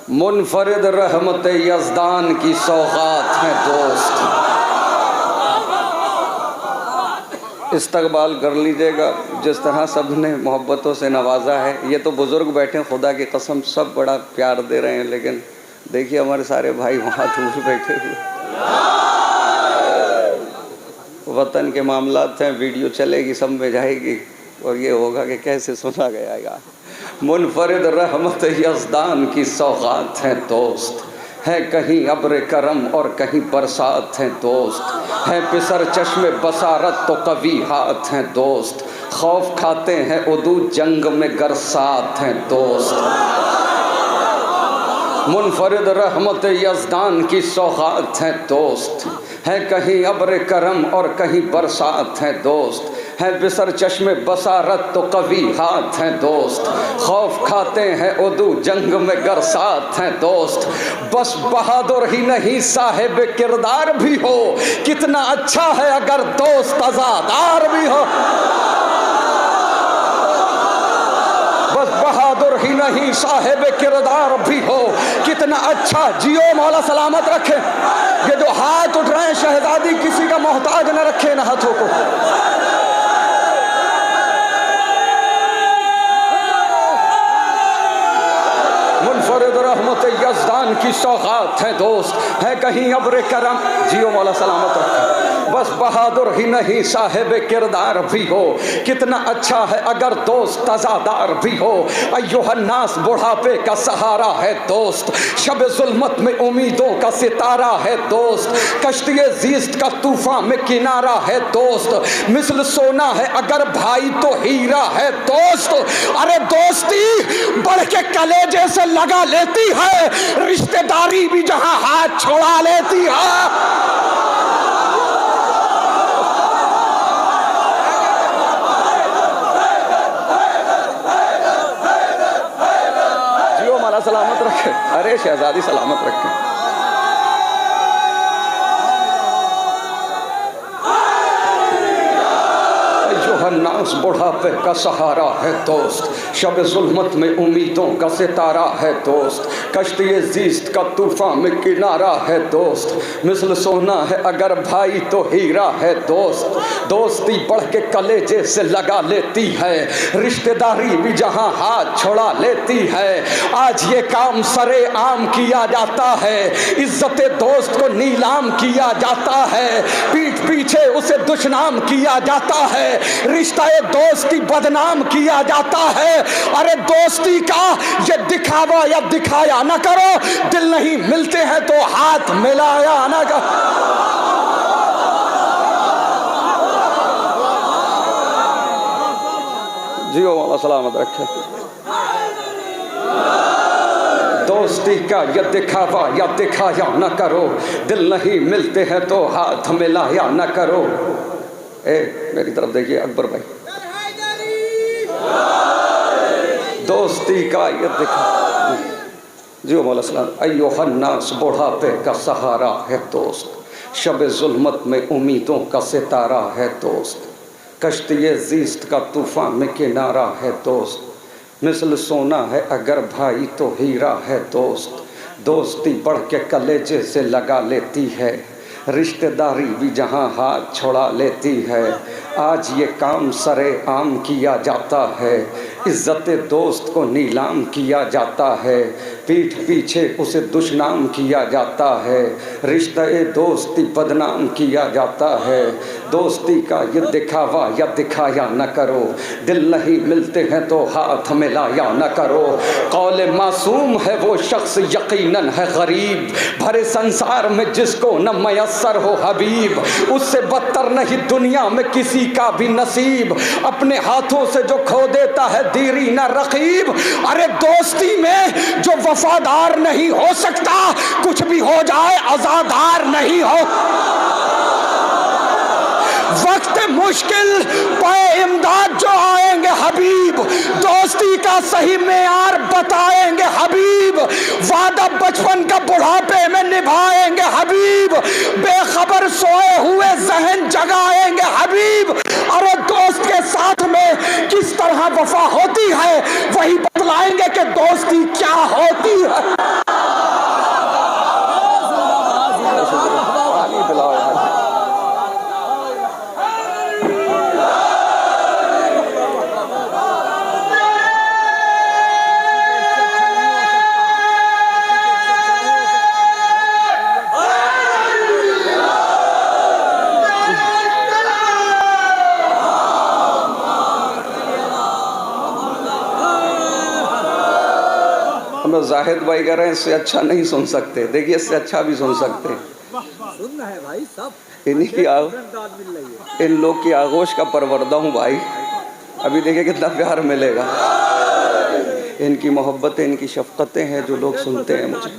मुनफरिद रहमत यज़दान की सौगात हैं दोस्त। इस्तकबाल कर लीजिएगा जिस तरह सब ने मोहब्बतों से नवाजा है। ये तो बुज़ुर्ग बैठे हैं, खुदा की कसम सब बड़ा प्यार दे रहे हैं, लेकिन देखिए हमारे सारे भाई वहाँ दूर बैठे हुए। वतन के मामलात हैं, वीडियो चलेगी, सब में जाएगी और ये होगा कि कैसे सुना गया। मुनफरिद रहमत यज़दान की सौगात हैं दोस्त, है कहीं अब्र करम और कहीं बरसात हैं दोस्त, है पिसर चश्मे बसारत तो कभी हाथ हैं दोस्त, खौफ खाते हैं उदू जंग में गरसात हैं दोस्त। मुनफरिद रहमत यज़दान की सौगात हैं दोस्त, है कहीं अब्र करम और कहीं बरसात हैं दोस्त, है बिसर चश्मे बसारत तो कभी हाथ हैं दोस्त, खौफ खाते हैं उदू जंग में गरसात हैं दोस्त। बस बहादुर ही नहीं साहिब किरदार भी हो, कितना अच्छा है अगर दोस्त अज़ादार भी हो। बस बहादुर ही नहीं साहिब किरदार भी हो, कितना अच्छा। जियो मौला सलामत रखे। ये जो हाथ उठ रहे हैं शहजादी किसी का मोहताज न रखे न हाथों को। मुनफरिद रहमत यज़दान की सौगात है दोस्त, है कहीं अब्र करम। जियो मौला सलामत रखे। बस बहादुर ही नहीं साहिब किरदार भी हो, कितना अच्छा है अगर दोस्त अज़ादार भी हो। अय्युहन्नास बुढ़ापे का सहारा है दोस्त, शब ज़ुल्मत में उम्मीदों का सितारा है दोस्त, कश्तिए ज़ीस्त का तूफ़ान में किनारा है दोस्त, मिसल सोना है अगर भाई तो हीरा है दोस्त। अरे दोस्ती बढ़ के कलेजे से लगा लेती है, रिश्तेदारी भी जहां हाथ छोड़ा लेती है। सलामत रखे। अरे शहजादी सलामत रखे। नास बुढ़ापे का सहारा है दोस्त, शब ज़ुल्मत में उम्मीदों का सितारा है दोस्त, कश्तिए ज़ीस्त का तूफ़ान में किनारा है दोस्त, मिसल सोना है अगर भाई तो हीरा है दोस्त। दोस्ती बढ़ के कलेजे से लगा लेती है, रिश्तेदारी भी जहां हाथ छोड़ा लेती है। आज ये काम सरे आम किया जाता है, इज्जत दोस्त को नीलाम किया जाता है, पीठ पीछे उसे दुश्मन किया जाता है, रिश्ता दोस्ती बदनाम किया जाता है। अरे दोस्ती का ये दिखावा या दिखाया ना करो, दिल नहीं मिलते हैं तो हाथ मिलाया ना करो। जियो मौला सलामत रखे। दोस्ती का या दिखावा या दिखाया ना करो, दिल नहीं मिलते हैं तो हाथ मिलाया ना करो। ए मेरी तरफ देखिए अकबर भाई। दोस्ती का ये दिखा जियो मौला सलाम। अय्युहन्नास बुढ़ापे का सहारा है दोस्त, शब ज़ुल्मत में उम्मीदों का सितारा है दोस्त, कश्तिए ज़ीस्त का तूफ़ान में किनारा है दोस्त, मिसल सोना है अगर भाई तो हीरा है दोस्त। दोस्ती बढ़ के कलेजे से लगा लेती है, रिश्तेदारी भी जहां हाथ छोड़ा लेती है। आज ये काम सरे आम किया जाता है, इज़्ज़त दोस्त को नीलाम किया जाता है, पीठ पीछे उसे दुश्मन किया जाता है, रिश्ते दोस्ती बदनाम किया जाता है। दोस्ती का ये दिखावा या दिखाया न करो, दिल नहीं मिलते हैं तो हाथ मिलाया न करो। कौल मासूम है वो शख्स यकीनन है गरीब, भरे संसार में जिसको न मयस्सर हो हबीब, उससे बदतर नहीं दुनिया में किसी का भी नसीब, अपने हाथों से जो खो देता है दीरी न रकीब। अरे दोस्ती में जो वफादार नहीं हो सकता, कुछ भी हो जाए आज़ादार नहीं हो। वक्त मुश्किल पे इमदाद जो आएंगे हबीब, दोस्ती का सही मेयार बताएंगे हबीब, वादा बचपन का बुढ़ापे में निभाएंगे हबीब, बेखबर सोए हुए जहन जगाएंगे हबीब। अरे दोस्त के साथ में किस तरह वफा होती है, वही बतलाएंगे कि दोस्ती क्या होती है। हम जाहिद भाई कह रहे हैं इससे अच्छा नहीं सुन सकते। देखिए इससे अच्छा भी सुन सकते हैं। सुनना है भाई सब। इन्हीं की इन लोग की आगोश का परवरदा हूँ भाई। अभी देखिए कितना प्यार मिलेगा। इनकी मोहब्बतें, इनकी शफकतें हैं जो लोग सुनते हैं मुझे।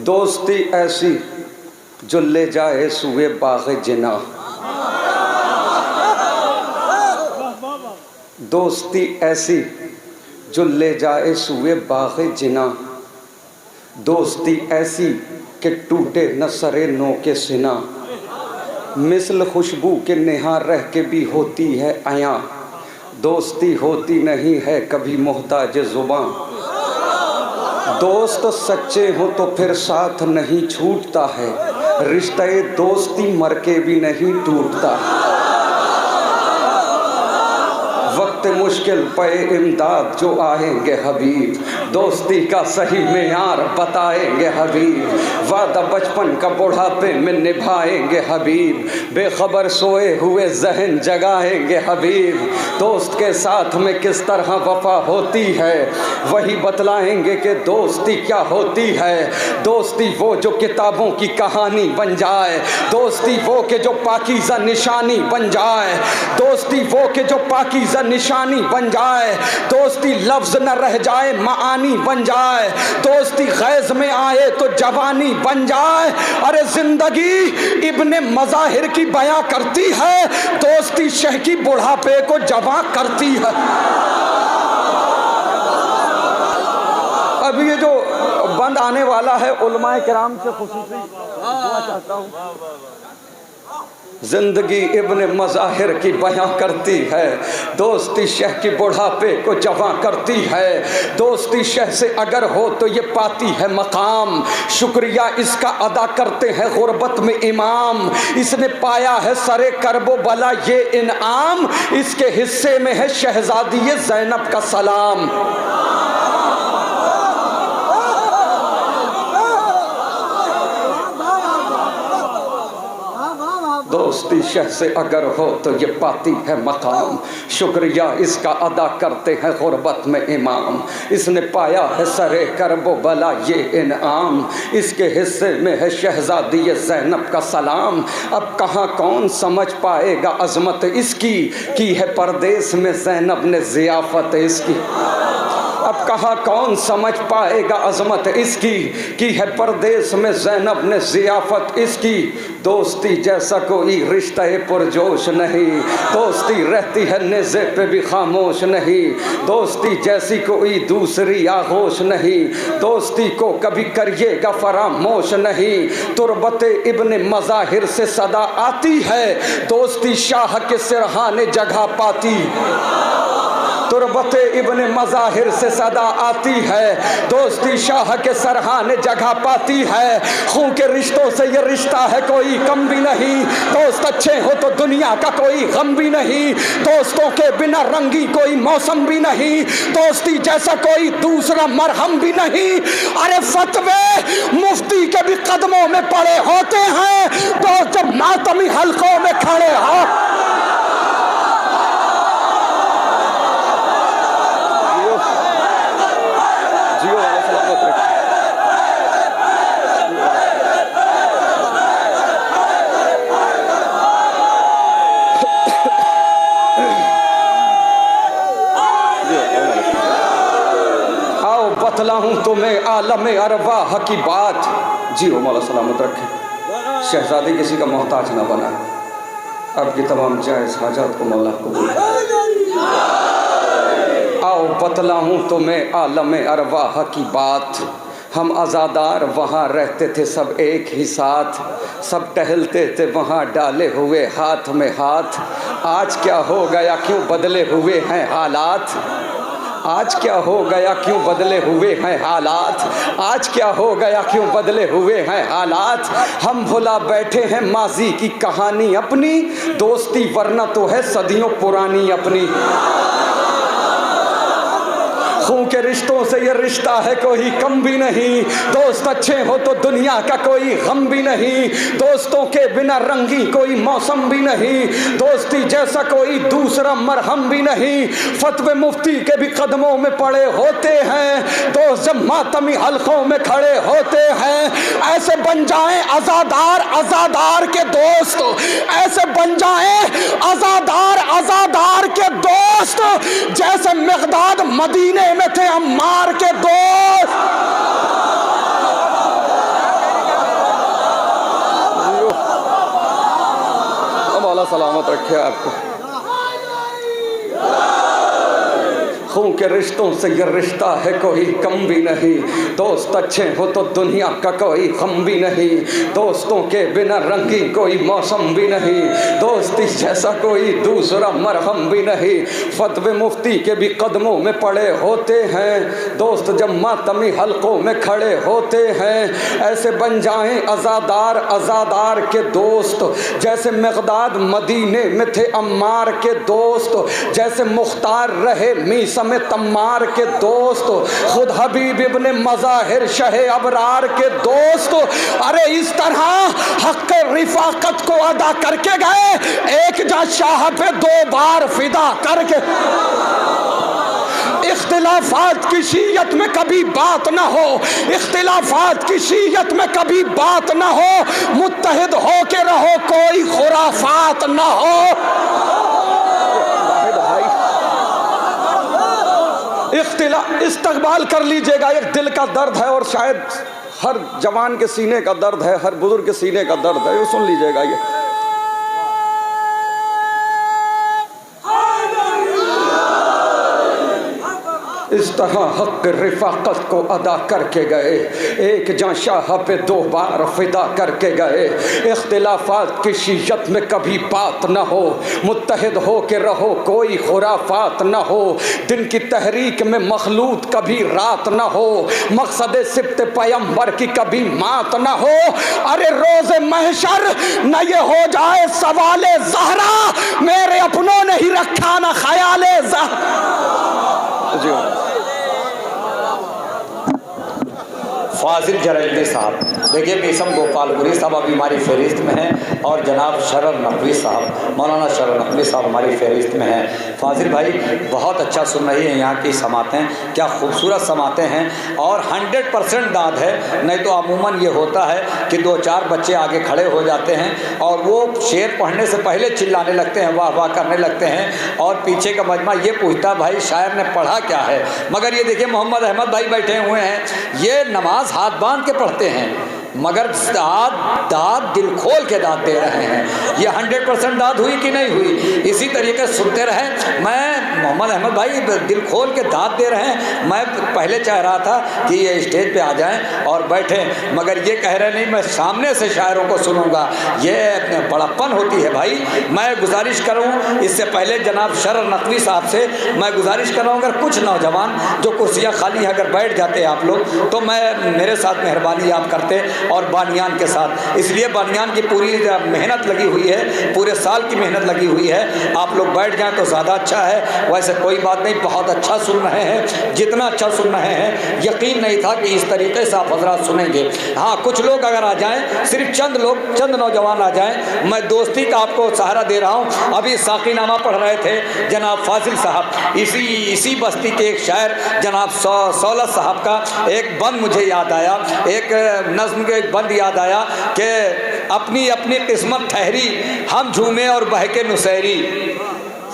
दोस्ती ऐसी जो ले जाए सुए बाग़े जिना, दोस्ती ऐसी जो ले जाए सुए बाग़े जिना, दोस्ती ऐसी कि टूटे न सरे नो के सिना, मिसल खुशबू के निहार रह के भी होती है आया, दोस्ती होती नहीं है कभी मोहताज ज़ुबां। दोस्त सच्चे हो तो फिर साथ नहीं छूटता है, रिश्ते दोस्ती मर के भी नहीं टूटता। वक्त मुश्किल पे इमदाद जो आएंगे हबीब, दोस्ती का सही मेयार बताएंगे हबीब। वादा बचपन का बुढ़ापे में निभाएंगे हबीब, बेखबर सोए हुए जहन जगाएंगे हबीब। दोस्त के साथ में किस तरह वफा होती है वही बतलाएंगे कि दोस्ती क्या होती है। दोस्ती वो जो किताबों की कहानी बन जाए, दोस्ती वो के जो पाकीज़ा निशानी बन जाए, दोस्ती वो के जो पाकीज़ा निशानी बन जाए, दोस्ती लफ्ज़ न रह जाए मानी बन जाए, दोस्ती गैज़ में आए तो जवानी बन जाए। अरे जिंदगी इब्ने मज़ाहिर की बयां करती है, दोस्ती शह की बुढ़ापे को जवां करती है। अभी ये जो बंद आने वाला है उलमाए किराम से खुसूसी दुआ चाहता हूँ। जिंदगी इब्ने मज़ाहिर की बयां करती है, दोस्ती शह की बुढ़ापे को जवां करती है। दोस्ती शह से अगर हो तो ये पाती है मकाम, शुक्रिया इसका अदा करते हैं गुर्बत में इमाम। इसने पाया है सरे करबो बला ये इनाम, इसके हिस्से में है शहजादी ज़ैनब का सलाम। दोस्ती शह से अगर हो तो ये पाती है मकाम, शुक्रिया इसका अदा करते हैं गुर्बत में इमाम। इसने पाया है सरे करबो बला ये इनाम, इसके हिस्से में है शहजादी ज़ैनब का सलाम। अब कहाँ कौन समझ पाएगा अज़मत इसकी, की है परदेस में ज़ैनब ने ज़ियाफ़त इसकी। अब कहाँ कौन समझ पाएगा अज़मत इसकी, की है परदेस में ज़ैनब ने ज़ियाफ़त इसकी। दोस्ती जैसा कोई रिश्ता पुरजोश नहीं, दोस्ती रहती है नेज़े पे भी खामोश नहीं, दोस्ती जैसी कोई दूसरी आगोश नहीं, दोस्ती को कभी करिएगा फरामोश नहीं। तुरबत इब्ने मज़ाहिर से सदा आती है, दोस्ती शाह के सिरहाने जगह पाती। तुरबत इब्ने मज़ाहिर से सदा आती है, दोस्ती शाह के सरहाने जगह पाती है। खून के रिश्तों से ये रिश्ता है कोई कम भी नहीं, दोस्त अच्छे हो तो दुनिया का कोई गम भी नहीं, दोस्तों के बिना रंगी कोई मौसम भी नहीं, दोस्ती जैसा कोई दूसरा मरहम भी नहीं। अरे फतवे मुफ्ती के भी कदमों में पड़े होते हैं, दोस्त जब मातमी हल्कों में खड़े हो। बतलाऊं तुम्हें आलम अरवाह की बात, जी हो मौला सलामत रखे। शहजादी किसी का मोहताज ना बना, आपकी तमाम जायज़ हाजात को मौला कबूल। आओ बतलाऊं तुम्हें आलम अरवाह की बात, हम आज़ादार वहाँ रहते थे सब एक ही साथ, सब टहलते थे वहाँ डाले हुए हाथ में हाथ। आज क्या हो गया क्यों बदले हुए हैं हालात, आज क्या हो गया क्यों बदले हुए हैं हालात, आज क्या हो गया क्यों बदले हुए हैं हालात। हम भुला बैठे हैं माजी की कहानी अपनी, दोस्ती वरना तो है सदियों पुरानी अपनी। खून के रिश्तों से ये रिश्ता है कोई कम भी नहीं, दोस्त अच्छे हो तो दुनिया का कोई गम भी नहीं, दोस्तों के बिना रंगी कोई मौसम भी नहीं, दोस्ती जैसा कोई दूसरा मरहम भी नहीं, फतवे मुफ्ती के भी कदमों में पड़े होते हैं, दोस्त जब मातमी हलकों में खड़े होते हैं। ऐसे बन जाएं आजादार के दोस्त, ऐसे बन जाएं आजादार के दोस्त, जैसे मिक़दाद मदीने में थे अम्मार के दोस्त। अल्लाह सलामत रखे आपको। खून के रिश्तों से ये रिश्ता है कोई कम भी नहीं, दोस्त अच्छे हो तो दुनिया का कोई गम भी नहीं, दोस्तों के बिना रंगी कोई मौसम भी नहीं, दोस्ती जैसा कोई दूसरा मरहम भी नहीं, फतवे मुफ्ती के भी कदमों में पड़े होते हैं, दोस्त जब मातमी हलकों में खड़े होते हैं। ऐसे बन जाएं आज़ादार के दोस्त, जैसे मिक़दाद मदीने में थे अम्मार के दोस्त, जैसे मुख्तार रहे मीसा में तम्मार के दोस्त, खुद हबीब इब्ने मज़ाहिर शहे अबरार के दोस्त। अरे इस तरह हक़ रिफ़ाक़त को अदा करके गए, एक जा शाह पे 2 बार फिदा करके। इख्तिलाफात की शीयत में कभी बात ना हो, इख्तिलाफात की शीयत में कभी बात ना हो, मुत्तहिद हो के रहो, कोई खुराफात ना हो। इस्तक़बाल कर लीजिएगा, एक दिल का दर्द है और शायद हर जवान के सीने का दर्द है, हर बुजुर्ग के सीने का दर्द है, ये सुन लीजिएगा। ये इस तरह हक़ रिफ़ाक़त को अदा करके गए, एक जां शाह पे 2 बार फिदा करके गए, इख्तिलाफात की शीयत में कभी बात न हो, मुत्तहिद हो के रहो, कोई खुराफात न हो, दिन की तहरीक में मखलूत कभी रात न हो, मकसद सिब्त पैगंबर की कभी मात न हो। अरे रोज़े महशर न ये हो जाए सवाले ज़हरा, मेरे अपनों ने ही रखा न ख्याले ज़हरा। फाजिल जरैली साहब, देखिए बेसम गोपालपुरी साहब अभी हमारी फहरिस्त में हैं, और जनाब शरर नकवी साहब, मौलाना शरर नकवी साहब हमारी फहरिस्त में हैं। फाजिल भाई बहुत अच्छा सुन रही हैं, यहाँ की समातें क्या खूबसूरत समातें हैं, और 100% दाद है। नहीं तो अमूमन ये होता है कि 2-4 बच्चे आगे खड़े हो जाते हैं और वो शेर पढ़ने से पहले चिल्लाने लगते हैं, वाह वाह करने लगते हैं, और पीछे का मजमा ये पूछता भाई शायर ने पढ़ा क्या है। मगर ये देखिए मोहम्मद अहमद भाई बैठे हुए हैं, ये नमाज हाथ बांध के पढ़ते हैं, मगर दाद दिल खोल के दाद दे रहे हैं। ये 100% दाद हुई कि नहीं हुई? इसी तरीके से सुनते रहे। मैं मोहम्मद अहमद भाई दिल खोल के दाद दे रहे हैं। मैं पहले चाह रहा था कि ये स्टेज पे आ जाएं और बैठें, मगर ये कह रहे नहीं मैं सामने से शायरों को सुनूंगा, ये बड़प्पन होती है भाई। मैं गुजारिश करूं इससे पहले जनाब शरर नकवी साहब से मैं गुजारिश कर रहा हूँ, अगर कुछ नौजवान जो कुर्सियाँ खाली हैं अगर बैठ जाते आप लोग, तो मैं मेरे साथ मेहरबानी आप करते, और बानियान के साथ। इसलिए बानियान की पूरी मेहनत लगी हुई है, पूरे साल की मेहनत लगी हुई है, आप लोग बैठ जाएं तो ज़्यादा अच्छा है। वैसे कोई बात नहीं, बहुत अच्छा सुन रहे हैं, जितना अच्छा सुन रहे हैं यकीन नहीं था कि इस तरीके से आप हजरात सुनेंगे। हाँ, कुछ लोग अगर आ जाएं, सिर्फ चंद नौजवान आ जाएं, मैं दोस्ती का आपको सहारा दे रहा हूँ। अभी साक़ीनामा पढ़ रहे थे जनाब फाजिल साहब, इसी बस्ती के एक शायर जनाब सौलत साहब का एक बंद मुझे याद आया, एक नज़्म के एक बंद याद आया कि अपनी अपनी किस्मत ठहरी, हम झूमे और बहके नुसैरी।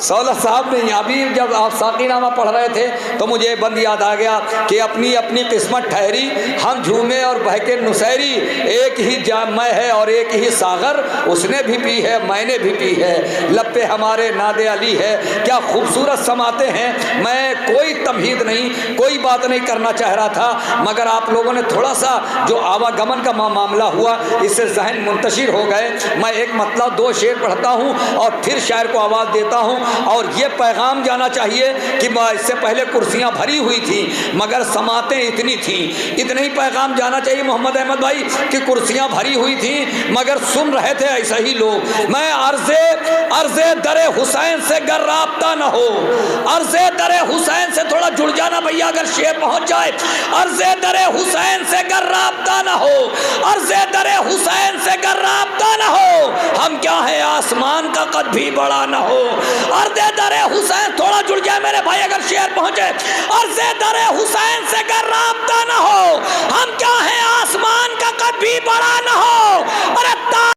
सौलत साहब ने अभी जब आप साक़ीनामा पढ़ रहे थे तो मुझे बंद याद आ गया कि अपनी अपनी किस्मत ठहरी, हम झूमे और बहके नुसैरी, एक ही जाम है और एक ही सागर, उसने भी पी है मैंने भी पी है, लब पे हमारे नादे अली है। क्या खूबसूरत समाते हैं। मैं कोई तमहीद नहीं, कोई बात नहीं करना चाह रहा था, मगर आप लोगों ने थोड़ा सा जो आवागमन का मामला हुआ इससे जहन मुंतशिर हो गए। मैं एक मतलब 2 शेर पढ़ता हूँ और फिर शायर को आवाज़ देता हूँ, और ये पैगाम जाना चाहिए कि इससे पहले कुर्सियां भरी हुई थी मगर समातें इतनी थी। इतना ही पैगाम जाना चाहिए मोहम्मद अहमद भाई कि कुर्सियां भरी हुई थी मगर सुन रहे थे ऐसे ही लोग। मैं अर्ज़ अर्ज़े दरे हुसैन से गर राब्ता न हो, अर्ज़े दरे हुसैन से थोड़ा जुड़ जाना भैया अगर शेर पहुंच जाए। अर्ज़े दरे हुसैन से गर राब्ता न हो, अर्ज़े दरे हुसैन से गर राब्ता न हो, हम क्या है आसमान का कद भी बड़ा न हो। अर्ज़े दरे हुसैन, थोड़ा जुड़ जाए मेरे भाई अगर शेर पहुंचे। अर्ज़े दरे हुसैन से गर राब्ता न हो,